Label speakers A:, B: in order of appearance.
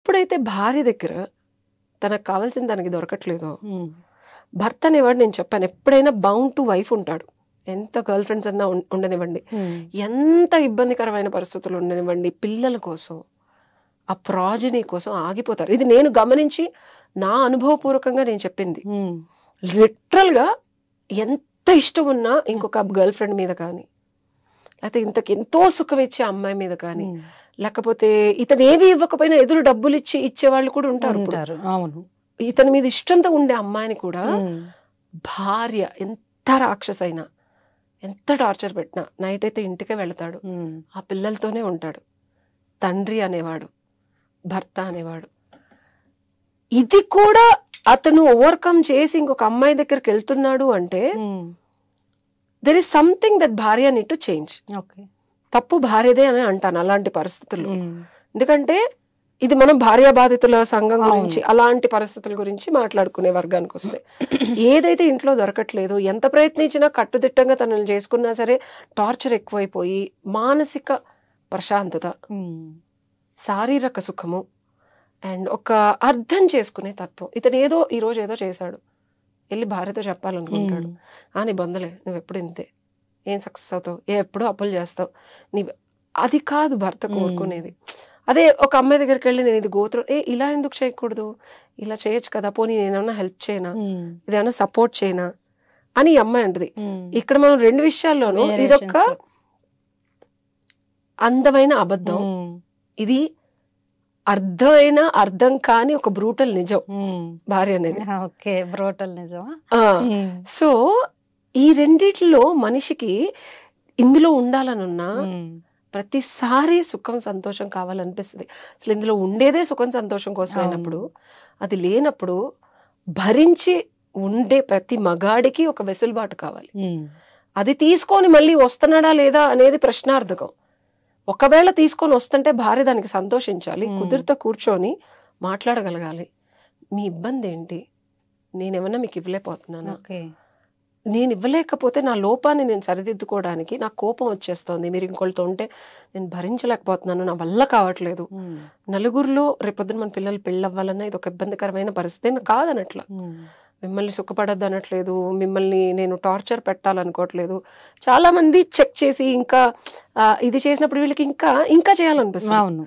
A: ఎప్పుడైతే భార్య దగ్గర తనకు కావాల్సిన దానికి దొరకట్లేదో భర్త అనేవాడు, నేను చెప్పాను ఎప్పుడైనా బౌండ్ టు వైఫ్ ఉంటాడు. ఎంత గర్ల్ ఫ్రెండ్స్ అన్నా ఉండనివ్వండి, ఎంత ఇబ్బందికరమైన పరిస్థితులు ఉండనివ్వండి, పిల్లల కోసం ఆ ప్రాజనీ కోసం ఆగిపోతారు. ఇది నేను గమనించి నా అనుభవపూర్వకంగా నేను చెప్పింది. లిటరల్గా ఎంత ఇష్టం ఉన్నా ఇంకొక గర్ల్ ఫ్రెండ్ మీద కానీ, లేకపోతే ఇంతకు ఎంతో సుఖం ఇచ్చే అమ్మాయి మీద కానీ, లేకపోతే ఇతను ఏవి ఇవ్వకపోయినా ఎదురు డబ్బులు ఇచ్చేవాళ్ళు కూడా ఉంటారు.
B: అవును,
A: ఇతని మీద ఇష్టంతో ఉండే అమ్మాయిని కూడా భార్య ఎంత రాక్షసైనా, ఎంత టార్చర్ పెట్టినా నైట్ అయితే ఇంటికే వెళతాడు, ఆ పిల్లలతోనే ఉంటాడు. తండ్రి అనేవాడు, భర్త అనేవాడు. ఇది కూడా అతను ఓవర్కమ్ చేసి ఇంకొక అమ్మాయి దగ్గరికి వెళ్తున్నాడు అంటే దెర్ ఇస్ సంథింగ్ దట్ భార్య నీడ్ టు చేంజ్. తప్పు భార్యదే అని అంటాను అలాంటి పరిస్థితుల్లో. ఎందుకంటే ఇది మనం భార్యా బాధితుల సంఘం గురించి అలాంటి పరిస్థితుల గురించి మాట్లాడుకునే వర్గానికి వస్తే, ఏదైతే ఇంట్లో దొరకట్లేదు, ఎంత ప్రయత్నించినా కట్టుదిట్టంగా తనని చేసుకున్నా సరే టార్చర్ ఎక్కువైపోయి మానసిక ప్రశాంతత, శారీరక సుఖము అండ్ ఒక అర్థం చేసుకునే తత్వం. ఇతను ఏదో ఈరోజు ఏదో చేశాడు, వెళ్ళి భార్యతో చెప్పాలనుకుంటాడు, నీ బొందలే నువ్వు ఎప్పుడు ఇంతే, ఏం సక్సెస్ అవుతావు, ఎప్పుడు అప్పులు చేస్తావు, అది కాదు భర్త కోరుకునేది. అదే ఒక అమ్మాయి దగ్గరికి వెళ్ళి నేను ఇది గోత్రం, ఇలా ఎందుకు చేయకూడదు, ఇలా చేయొచ్చు కదా, పోనీ నేనేమన్నా హెల్ప్ చేయనా, ఇదేమన్నా సపోర్ట్ చేయనా అని ఈ అమ్మాయి అంటది. ఇక్కడ మనం రెండు విషయాల్లోనూ ఇదొక అందమైన అబద్ధం, ఇది అర్థం కాని ఒక బ్రూటల్ నిజం భార్య అనేది. సో ఈ రెండిట్లో మనిషికి ఇందులో ఉండాలనున్నా ప్రతిసారి సుఖం సంతోషం కావాలనిపిస్తుంది. అసలు ఇందులో ఉండేదే సుఖం సంతోషం కోసం అయినప్పుడు, అది లేనప్పుడు భరించి ఉండే ప్రతి మగాడికి ఒక వెసులుబాటు కావాలి. అది తీసుకొని మళ్ళీ వస్తున్నాడా లేదా అనేది ప్రశ్నార్థకం. ఒకవేళ తీసుకొని వస్తుంటే భార్య దానికి సంతోషించాలి, కుదిరితే కూర్చొని మాట్లాడగలగాలి. మీ ఇబ్బంది ఏంటి, నేనేమన్నా మీకు ఇవ్వలేకపోతున్నాను, నేను ఇవ్వలేకపోతే నా లోపాన్ని నేను సరిదిద్దుకోవడానికి నాకు కోపం వచ్చేస్తోంది, మీరు ఇంకొకరితో ఉంటే నేను భరించలేకపోతున్నాను, నా వల్ల కావట్లేదు, నలుగురిలో రేపొద్దున మన పిల్లలు పెళ్ళవ్వాలన్నా ఇది ఒక ఇబ్బందికరమైన పరిస్థితి. నేను కాదనట్లా, మిమ్మల్ని సుఖపడద్దు అనట్లేదు, మిమ్మల్ని నేను టార్చర్ పెట్టాలనుకోవట్లేదు. చాలా మంది చెక్ చేసి ఇంకా ఇది చేసినప్పుడు వీళ్ళకి ఇంకా చేయాలనిపిస్తుంది.